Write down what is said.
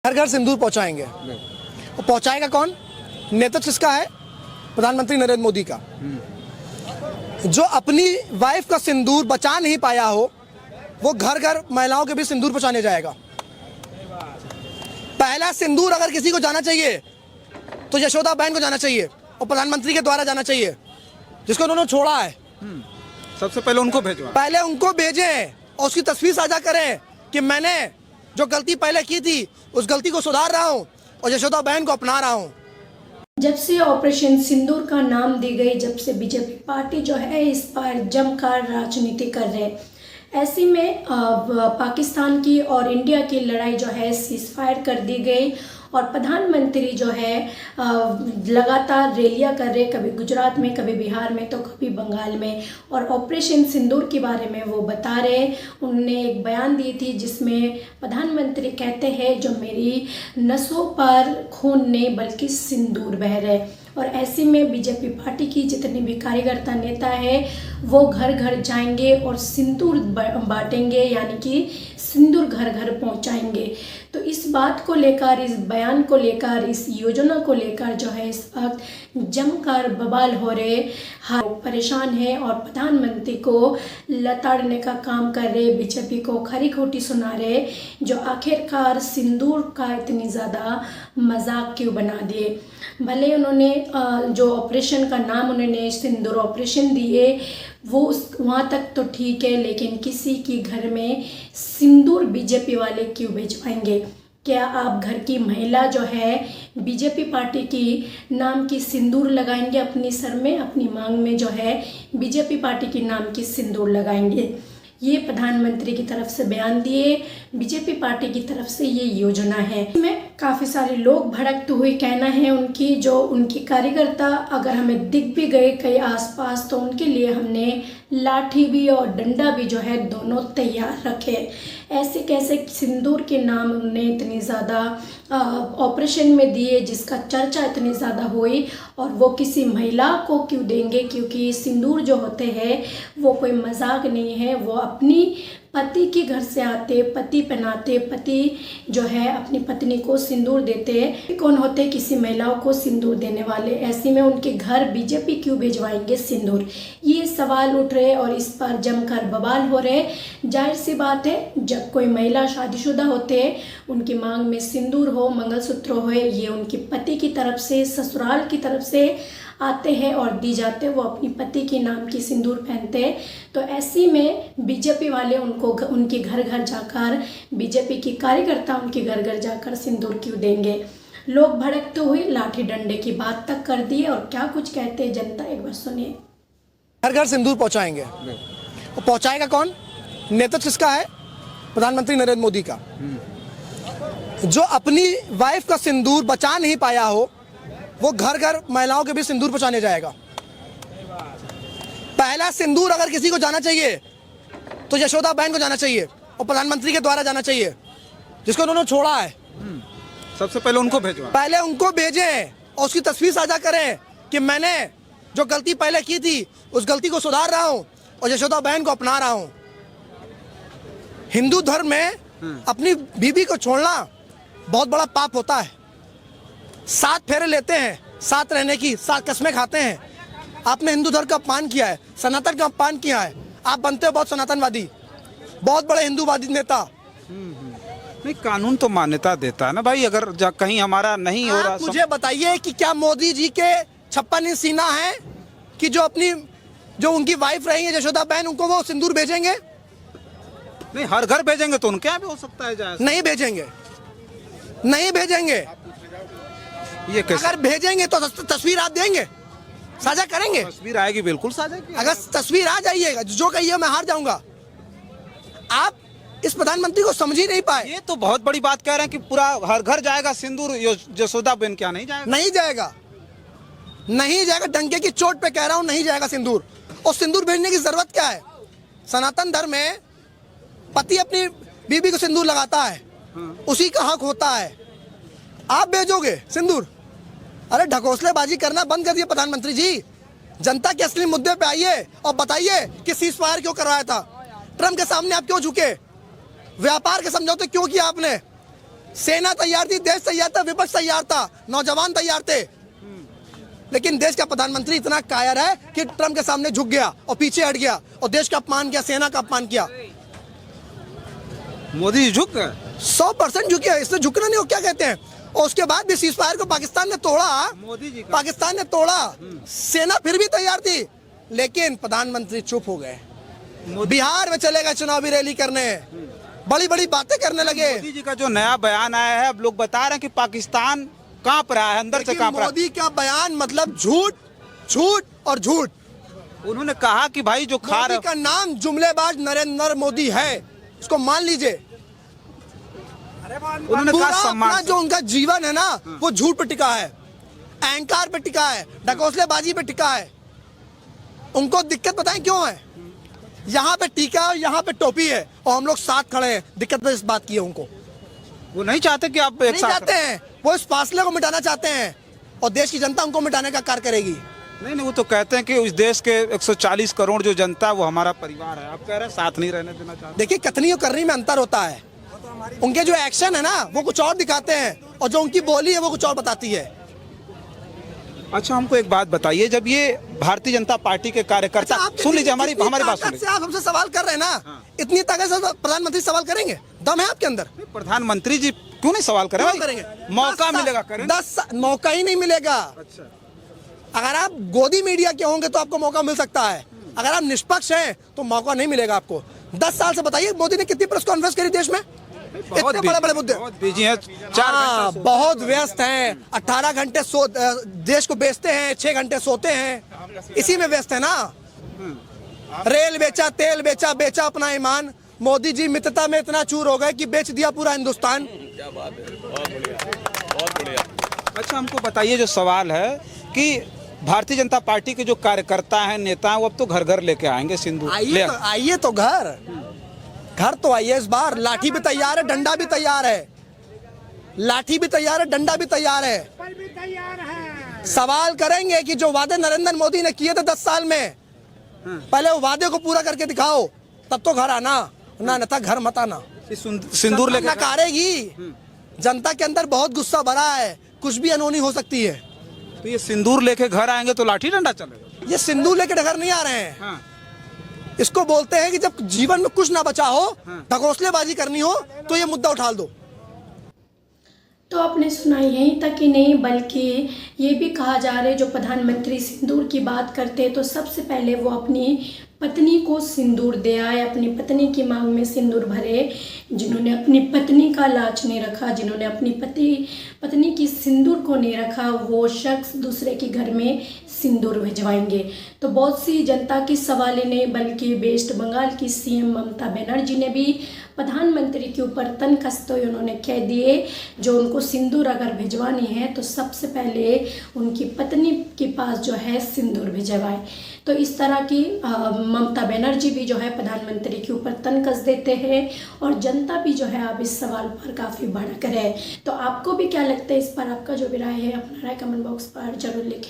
हर घर सिंदूर पहुंचाएंगे। और पहुंचाएगा कौन? नेतृत्व किसका है? प्रधानमंत्री नरेंद्र मोदी का। जो अपनी वाइफ का सिंदूर बचा नहीं पाया हो, वो घर घर महिलाओं के भी सिंदूर पहुंचाने जाएगा। पहला सिंदूर अगर किसी को जाना चाहिए तो यशोदा बहन को जाना चाहिए और प्रधानमंत्री के द्वारा जाना चाहिए, जिसको उन्होंने छोड़ा है। सबसे पहले उनको भेजवा, पहले उनको भेजें और उसकी तस्वीर साझा करें कि मैंने जो गलती पहले की थी उस गलती को सुधार रहा हूं और यशोदा बहन को अपना रहा हूं। जब से ऑपरेशन सिंदूर का नाम दी गई, जब से बीजेपी पार्टी जो है इस पर जमकर राजनीति कर रहे, ऐसे में पाकिस्तान की और इंडिया की लड़ाई जो है सीज फायर कर दी गई और प्रधानमंत्री जो है लगातार रैलियां कर रहे, कभी गुजरात में, कभी बिहार में, तो कभी बंगाल में, और ऑपरेशन सिंदूर के बारे में वो बता रहे। उन्होंने एक बयान दी थी जिसमें प्रधानमंत्री कहते हैं जो मेरी नसों पर खून नहीं बल्कि सिंदूर बह रहे। और ऐसे में बीजेपी पार्टी की जितने भी कार्यकर्ता नेता है वो घर घर जाएंगे और सिंदूर बांटेंगे, यानी कि सिंदूर घर घर पहुंचाएंगे। तो इस बात को लेकर, इस बयान को लेकर, इस योजना को लेकर जो है इस वक्त जमकर बवाल हो रहे, हर परेशान है और प्रधानमंत्री को लताड़ने का काम कर रहे, बीजेपी को खरी खोटी सुना रहे, जो आखिरकार सिंदूर का इतनी ज़्यादा मजाक क्यों बना दिए। भले उन्होंने जो ऑपरेशन का नाम उन्होंने सिंदूर ऑपरेशन दिए वो वहाँ तक तो ठीक है, लेकिन किसी के घर में सिंदूर बीजेपी वाले क्यों भिजवाएंगे? क्या आप घर की महिला जो है बीजेपी पार्टी की नाम की सिंदूर लगाएंगे अपनी सर में, अपनी मांग में जो है बीजेपी पार्टी की नाम की सिंदूर लगाएंगे? ये प्रधानमंत्री की तरफ से बयान दिए, बीजेपी पार्टी की तरफ से ये योजना है। में काफ़ी सारे लोग भड़कते हुए कहना है उनकी, जो उनकी कार्यकर्ता अगर हमें दिख भी गए कहीं आसपास तो उनके लिए हमने लाठी भी और डंडा भी जो है दोनों तैयार रखे। ऐसे कैसे सिंदूर के नाम उन्होंने इतनी ज़्यादा ऑपरेशन में दिए जिसका चर्चा इतनी ज़्यादा हुई, और वो किसी महिला को क्यों देंगे? क्योंकि सिंदूर जो होते हैं वो कोई मजाक नहीं है, वो अपनी पति के घर से आते, पति पहनाते, पति जो है अपनी पत्नी को सिंदूर देते। कौन होते किसी महिलाओं को सिंदूर देने वाले? ऐसे में उनके घर बीजेपी क्यों भिजवाएंगे सिंदूर? ये सवाल उठ रहे और इस पर जमकर बवाल हो रहे। जाहिर सी बात है, जब कोई महिला शादीशुदा होते हैं उनकी मांग में सिंदूर हो, मंगलसूत्र हो, ये उनके पति की तरफ से, ससुराल की तरफ से आते हैं और दी जाते हैं, वो अपनी पति के नाम की सिंदूर पहनते हैं। तो ऐसी में बीजेपी वाले उनको उनके घर घर जाकर, बीजेपी की कार्यकर्ता उनके घर घर जाकर सिंदूर क्यों देंगे? लोग भड़कते हुए लाठी डंडे की बात तक कर दिए और क्या कुछ कहते हैं जनता, एक बार सुनिए। हर घर सिंदूर पहुंचाएंगे। और पहुंचाएगा कौन? नेतृत्व किसका है? प्रधानमंत्री नरेंद्र मोदी का। जो अपनी वाइफ का सिंदूर बचा नहीं पाया हो, वो घर घर महिलाओं के भी सिंदूर पहुंचाने जाएगा। पहला सिंदूर अगर किसी को जाना चाहिए तो यशोदा बहन को जाना चाहिए और प्रधानमंत्री के द्वारा जाना चाहिए, जिसको उन्होंने छोड़ा है। सबसे पहले उनको भेजवा, पहले उनको भेजें और उसकी तस्वीर साझा करें कि मैंने जो गलती पहले की थी उस गलती को सुधार रहा हूं और यशोदा बहन को अपना रहा हूं। हिंदू धर्म में अपनी बीवी को छोड़ना बहुत बड़ा पाप होता है। 7 फेरे लेते हैं, साथ रहने की 7 कस्में खाते हैं। आपने हिंदू धर्म का अपमान किया है, सनातन का अपमान किया है। आप बनते हो बहुत सनातनवादी, बहुत बड़े हिंदूवादी नेता। नहीं, कानून तो मान्यता देता है ना भाई। अगर कहीं हमारा नहीं हो रहा, मुझे बताइए कि क्या मोदी जी के 56 इंच सीना है कि जो उनकी वाइफ रही है यशोदा बहन, उनको वो सिंदूर भेजेंगे? नहीं, हर घर भेजेंगे तो उनके यहाँ भी हो सकता है जाए। नहीं भेजेंगे, नहीं भेजेंगे। ये कैसे? अगर भेजेंगे तो तस्वीर आप देंगे, साझा करेंगे? तस्वीर आएगी, बिल्कुल साझा की। अगर तस्वीर आ जाइएगा, जो कहिए मैं हार जाऊंगा। आप इस प्रधानमंत्री को समझ ही नहीं पाए। ये तो बहुत बड़ी बात कह रहे हैं कि पूरा हर घर जाएगा सिंदूर, यशोदा बहन क्या नहीं जाएगा? नहीं जाएगा, नहीं जाएगा। डंके की चोट पे कह रहा हूं, नहीं जाएगा सिंदूर। और सिंदूर भेजने की जरूरत क्या है? सनातन धर्म में पति अपनी बीवी को सिंदूर लगाता है, उसी का हक होता है। आप भेजोगे सिंदूर? अरे ढकोसलेबाजी करना बंद कर दिए प्रधानमंत्री जी। जनता के असली मुद्दे पे आइए और बताइए कि सीज फायर क्यों करवाया था। ट्रम्प के सामने आप क्यों झुके? व्यापार के समझौते क्यों किया आपने? सेना तैयार थी, देश तैयार था, विपक्ष तैयार था, नौजवान तैयार थे, लेकिन देश का प्रधानमंत्री इतना कायर है कि ट्रंप के सामने झुक गया और पीछे हट गया और देश का अपमान किया, सेना का अपमान किया। मोदी जी झुक गए। 100% झुके, इससे झुकना नहीं हो क्या कहते हैं। और उसके बाद भी सीज फायर को पाकिस्तान ने तोड़ा, मोदी जी का पाकिस्तान ने तोड़ा, सेना फिर भी तैयार थी, लेकिन प्रधानमंत्री चुप हो गए। बिहार में चले गए चुनावी रैली करने, बड़ी बड़ी बातें करने लगे। मोदी जी का जो नया बयान आया है, अब लोग बता रहे हैं कि पाकिस्तान कांप रहा है, अंदर से कांप रहा है। मोदी का बयान मतलब झूठ, झूठ और झूठ। उन्होंने कहा कि भाई जो खा मोदी रहे का नाम जुमलेबाज नरेंद्र मोदी है, उसको मान लीजिए। उन्होंने पूरा कहा अपना सम्मान जो उनका जीवन है ना, वो झूठ पे टिका है, अहंकार पे टिका है, ढकोसलेबाजी पे टिका है। उनको दिक्कत बताएं क्यों है? यहाँ पे टीका है, यहाँ पे टोपी है और हम लोग साथ खड़े हैं। दिक्कत तो इस बात की है उनको, वो नहीं चाहते कि आप एक नहीं साथ चाहते हैं, वो इस फासले को मिटाना चाहते हैं और देश की जनता उनको मिटाने का कार्य करेगी। नहीं, वो तो कहते हैं कि इस देश के 140 करोड़ जो जनता है वो हमारा परिवार है। आप कह रहे हैं साथ नहीं रहने देना चाहते। देखिए, कथनी और करनी में अंतर होता है। उनके जो एक्शन है ना, वो कुछ और दिखाते हैं और जो उनकी बोली है वो कुछ और बताती है। अच्छा, हमको एक बात बताइए, जब ये भारतीय जनता पार्टी के कार्यकर्ता, सुन लीजिए हमारी बात सुन लीजिए। आप हमसे सवाल कर रहे हैं ना, इतनी ताकत से प्रधानमंत्री सवाल करेंगे? दम है आपके अंदर? प्रधानमंत्री जी क्यों नहीं सवाल करें? क्यों करेंगे? मौका मिलेगा करें। 10 मौका ही नहीं मिलेगा। अच्छा, अगर आप गोदी मीडिया के होंगे तो आपको मौका मिल सकता है, अगर आप निष्पक्ष हैं तो मौका नहीं मिलेगा आपको। 10 साल से बताइए मोदी ने कितनी प्रेस कॉन्फ्रेंस करी देश में? इतने बड़े बड़े मुद्दे, बहुत बिजी हैं, 4 हाँ, घंटे बहुत व्यस्त हैं। 18 घंटे देश को बेचते हैं, 6 घंटे सोते हैं, इसी में व्यस्त है ना। रेल बेचा, तेल बेचा, बेचा अपना ईमान। मोदी जी मित्रता में इतना चूर हो गए कि बेच दिया पूरा हिंदुस्तान। क्या बात है, बहुत बढ़िया, बहुत बढ़िया। अच्छा, हमको बताइए, जो सवाल है कि भारतीय जनता पार्टी के जो कार्यकर्ता हैं, नेता हैं, वो अब तो घर घर लेके आएंगे सिंदूर। आइए तो घर तो आइए। इस बार लाठी भी तैयार है, डंडा भी तैयार है। लाठी भी तैयार है, डंडा भी तैयार है। सवाल करेंगे कि जो वादे नरेंद्र मोदी ने किए थे 10 साल में, पहले वो वादे को पूरा करके दिखाओ, तब तो घर आना, ना था घर मत आना। सिंदूर लेके नकारेगी। जनता के अंदर बहुत गुस्सा भरा है, कुछ भी अनहोनी हो सकती है। तो ये सिंदूर लेके घर आएंगे तो लाठी डंडा चलेगा? ये सिंदूर लेके घर नहीं आ रहे हैं। हाँ। इसको बोलते हैं कि जब जीवन में कुछ ना बचा हो, ढकोसलेबाजी करनी हो, तो ये मुद्दा उठा दो। तो आपने सुना, यहीं तक ही नहीं बल्कि ये भी कहा जा रहा है, जो प्रधानमंत्री सिंदूर की बात करते हैं तो सबसे पहले वो अपनी पत्नी को सिंदूर दे आए, अपनी पत्नी की मांग में सिंदूर भरे। जिन्होंने अपनी पत्नी का लाज नहीं रखा, जिन्होंने अपनी पत्नी की सिंदूर को नहीं रखा, वो शख्स दूसरे के घर में सिंदूर भिजवाएंगे। तो बहुत सी जनता की सवाल ही नहीं बल्कि वेस्ट बंगाल की सीएम ममता बनर्जी ने भी प्रधानमंत्री के ऊपर तन कसते हुए उन्होंने कह दिए, जो उनको सिंदूर अगर भिजवानी है तो सबसे पहले उनकी पत्नी के पास जो है सिंदूर भिजवाए। तो इस तरह की ममता बनर्जी भी जो है प्रधानमंत्री के ऊपर तन कस देते हैं और जनता भी जो है अब इस सवाल पर काफ़ी भड़क है। तो आपको भी क्या लगता है इस पर? आपका जो भी राय है अपना राय कमेंट बॉक्स पर जरूर लिखें।